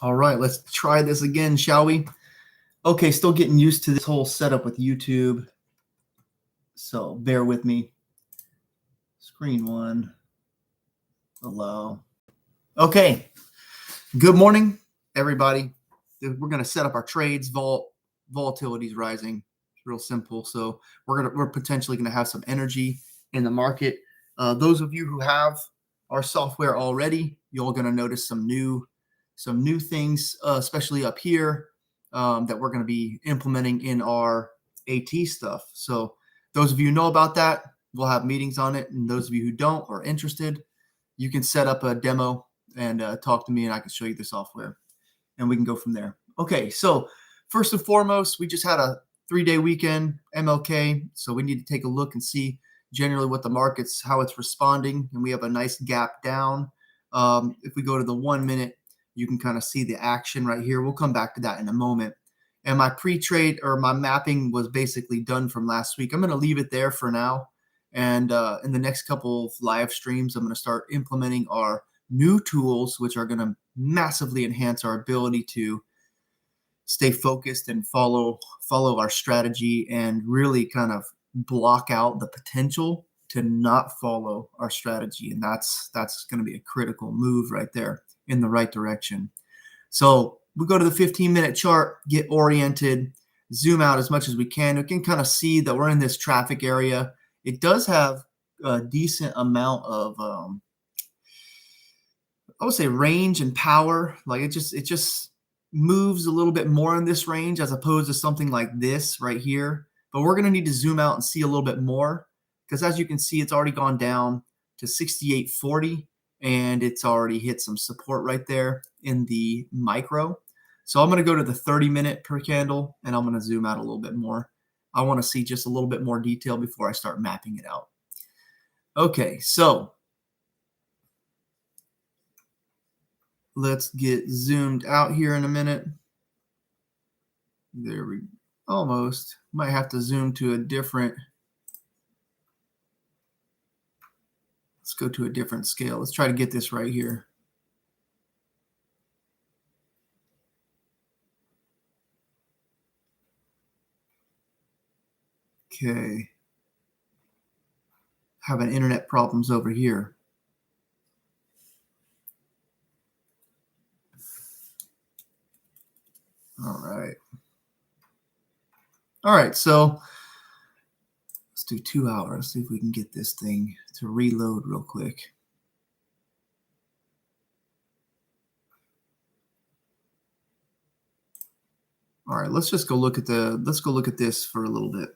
All right, let's try this again, shall we? Okay, still getting used to this whole setup with YouTube, so bear with me. Screen one, allow. Okay, good morning, everybody. We're going to set up our trades. Volatility is rising. It's real simple. So we're potentially going to have some energy in the market. Those of you who have our software already, you're going to notice some new things, especially up here, that we're going to be implementing in our AT stuff. So those of you who know about that, we'll have meetings on it. And those of you who don't or are interested, you can set up a demo and talk to me, and I can show you the software, and we can go from there. Okay, so first and foremost, we just had a 3-day weekend, MLK, so we need to take a look and see generally what the market's, how it's responding, and we have a nice gap down. If we go to the 1 minute, you can kind of see the action right here. We'll come back to that in a moment. And my pre-trade or my mapping was basically done from last week. I'm going to leave it there for now. And in the next couple of live streams, I'm going to start implementing our new tools, which are going to massively enhance our ability to stay focused and follow our strategy and really kind of block out the potential to not follow our strategy. And that's going to be a critical move right there in the right direction. So we go to the 15-minute chart, get oriented, zoom out as much as we can. We can kind of see that we're in this traffic area. It does have a decent amount of, I would say, range and power. Like it just moves a little bit more in this range as opposed to something like this right here. But we're going to need to zoom out and see a little bit more because as you can see, it's already gone down to 68.40 and it's already hit some support right there in the micro. So I'm going to go to the 30-minute per candle and I'm going to zoom out a little bit more. I want to see just a little bit more detail before I start mapping it out. Okay, so let's get zoomed out here in a minute. There we almost might have to zoom to a different. Let's go to a different scale. Let's try to get this right here. Okay. Having internet problems over here. All right. All right, so let's do 2 hours. See if we can get this thing to reload real quick. All right, let's just go look at this for a little bit.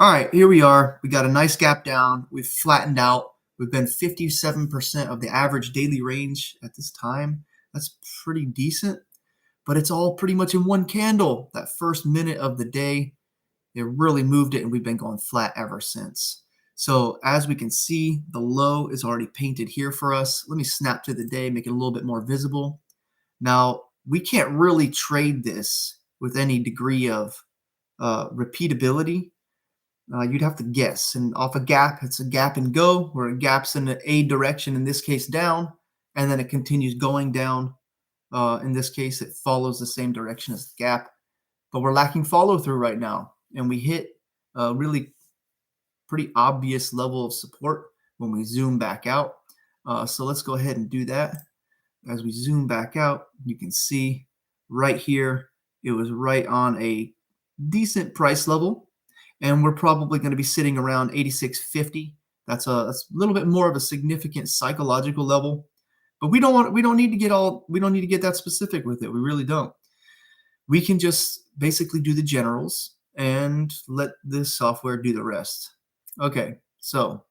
All right, here we are. We got a nice gap down. We've flattened out. We've been 57% of the average daily range at this time. That's pretty decent, but it's all pretty much in one candle. That first minute of the day, it really moved it, and we've been going flat ever since. So as we can see, the low is already painted here for us. Let me snap to the day, make it a little bit more visible. Now, we can't really trade this with any degree of repeatability. You'd have to guess. And off a gap, it's a gap and go, where it gaps in a direction, in this case down, and then it continues going down. In this case, it follows the same direction as the gap. But we're lacking follow through right now. And we hit a really pretty obvious level of support when we zoom back out. So let's go ahead and do that. As we zoom back out, you can see right here, it was right on a decent price level. And we're probably going to be sitting around 86.50. That's a little bit more of a significant psychological level. But we don't need to get that specific with it. We really don't. We can just basically do the generals and let this software do the rest. Okay, so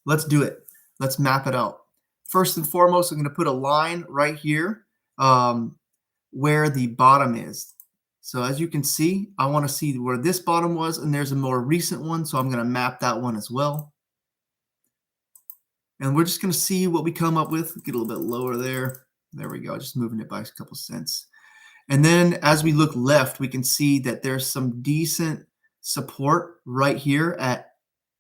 let's do it. Let's map it out. First and foremost, I'm going to put a line right here where the bottom is. So as you can see, I want to see where this bottom was, and there's a more recent one, so I'm going to map that one as well. And we're just going to see what we come up with. Get a little bit lower there. There we go, just moving it by a couple cents. And then as we look left, we can see that there's some decent support right here at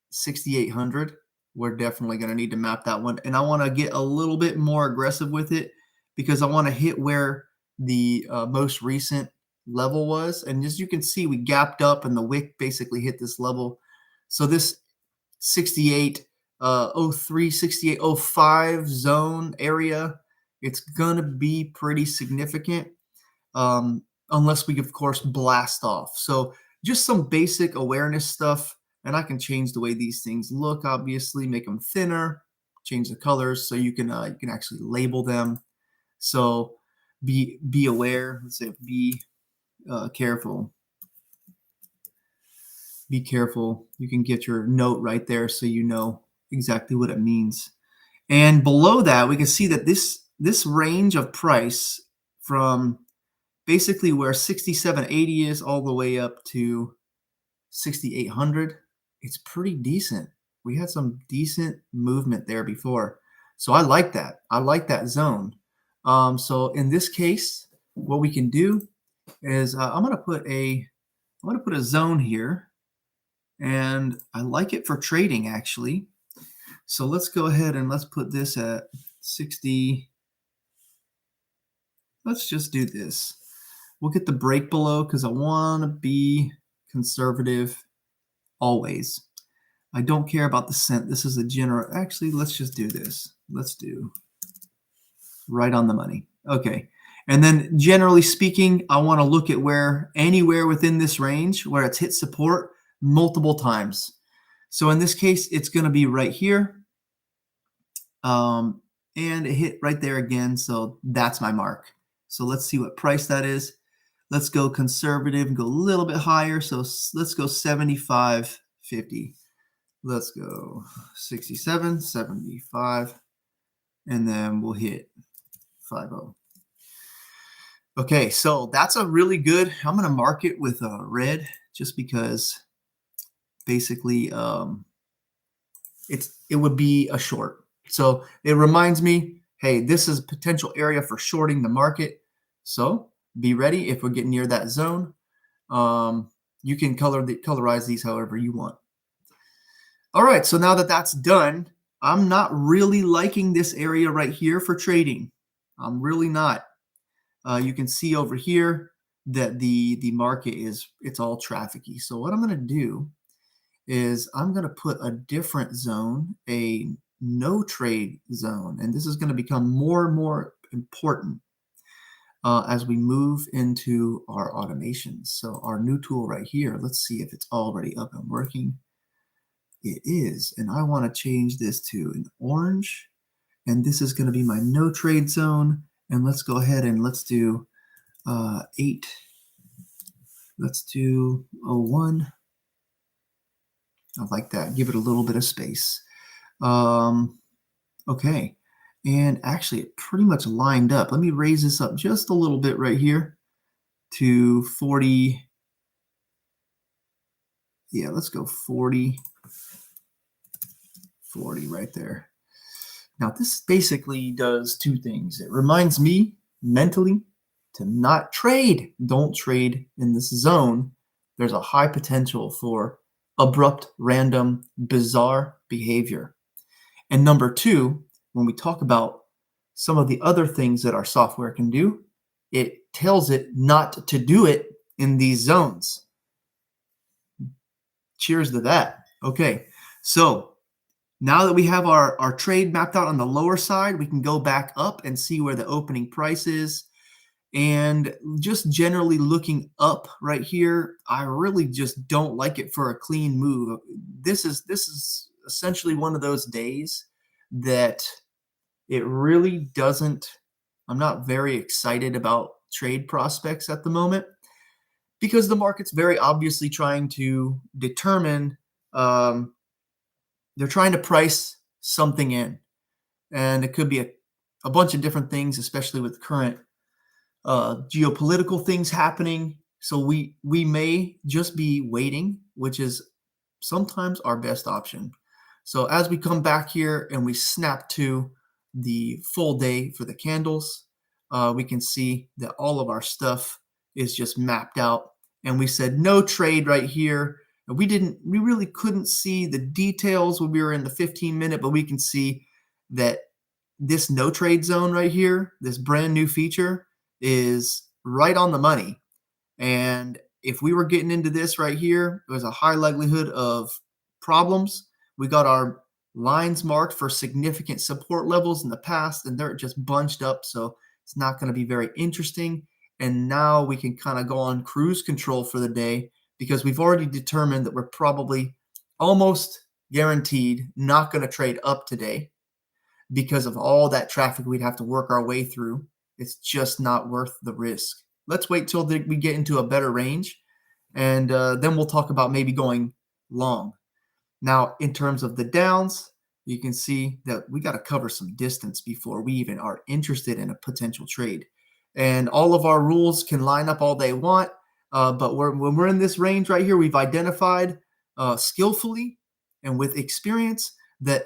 6,800. We're definitely going to need to map that one. And I want to get a little bit more aggressive with it because I want to hit where the most recent level was. And as you can see, we gapped up and the wick basically hit this level. So this 68, 03, 68, 05 zone area, it's going to be pretty significant, unless we, of course, blast off. So just some basic awareness stuff. And I can change the way these things look, obviously, make them thinner, change the colors so you can actually label them. So be aware. Let's say careful. Be careful. You can get your note right there so you know exactly what it means. And below that, we can see that this range of price from basically where 6780 is all the way up to 6800, it's pretty decent. We had some decent movement there before. So I like that. I like that zone. So in this case, what we can do is I'm going to put a zone here, and I like it for trading actually. So let's go ahead and let's put this at 60. Let's just do this. We'll get the break below because I want to be conservative always. I don't care about the cent. This is a general. Actually, let's just do this. Let's do right on the money. Okay. And then generally speaking, I want to look at where anywhere within this range where it's hit support multiple times. So in this case, it's going to be right here. And it hit right there again. So that's my mark. So let's see what price that is. Let's go conservative and go a little bit higher. So let's go 75.50. Let's go 67.75. And then we'll hit 50. Okay, so that's a really good, I'm going to mark it with red just because basically it would be a short. So it reminds me, hey, this is a potential area for shorting the market. So be ready if we get near that zone. You can colorize these however you want. All right, so now that that's done, I'm not really liking this area right here for trading. I'm really not. You can see over here that the market it's all trafficy. So what I'm going to do is I'm going to put a different zone, a no trade zone, and this is going to become more and more important as we move into our automations. So our new tool right here, let's see if it's already up and working. It is, and I want to change this to an orange, and this is going to be my no trade zone. And let's go ahead and let's do 8. Let's do 01. I like that. Give it a little bit of space. Okay. And actually, it pretty much lined up. Let me raise this up just a little bit right here to 40. Yeah, let's go 40. 40 right there. Now, this basically does two things. It reminds me mentally to not trade. Don't trade in this zone. There's a high potential for abrupt, random, bizarre behavior. And number two, when we talk about some of the other things that our software can do, it tells it not to do it in these zones. Cheers to that. Okay, so now that we have our trade mapped out on the lower side, we can go back up and see where the opening price is. And just generally looking up right here, I really just don't like it for a clean move. This is essentially one of those days that it really doesn't, I'm not very excited about trade prospects at the moment because the market's very obviously trying to determine, they're trying to price something in. And it could be a bunch of different things, especially with current geopolitical things happening. So we may just be waiting, which is sometimes our best option. So as we come back here and we snap to the full day for the candles, we can see that all of our stuff is just mapped out. And we said no trade right here. And we really couldn't see the details when we were in the 15-minute, but we can see that this no trade zone right here, this brand new feature, is right on the money. And if we were getting into this right here, there's a high likelihood of problems. We got our lines marked for significant support levels in the past, and they're just bunched up. So it's not going to be very interesting. And now we can kind of go on cruise control for the day because we've already determined that we're probably almost guaranteed not going to trade up today because of all that traffic we'd have to work our way through. It's just not worth the risk. Let's wait till we get into a better range, and then we'll talk about maybe going long. Now, in terms of the downs, you can see that we got to cover some distance before we even are interested in a potential trade. And all of our rules can line up all they want, but when we're in this range right here, we've identified skillfully and with experience that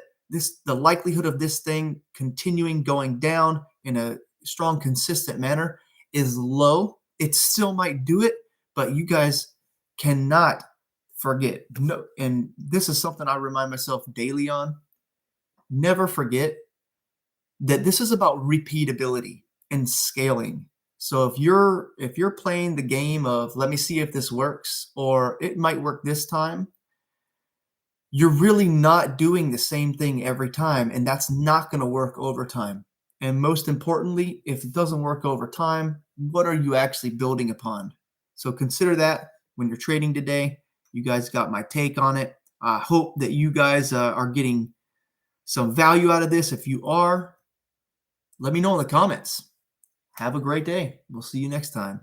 the likelihood of this thing continuing going down in a strong, consistent manner is low. It still might do it, but you guys cannot forget. No, and this is something I remind myself daily on. Never forget that this is about repeatability and scaling. So if you're playing the game of let me see if this works or it might work this time, you're really not doing the same thing every time, and that's not going to work over time. And most importantly, if it doesn't work over time, what are you actually building upon? So consider that when you're trading today. You guys got my take on it. I hope that you guys are getting some value out of this. If you are, let me know in the comments. Have a great day. We'll see you next time.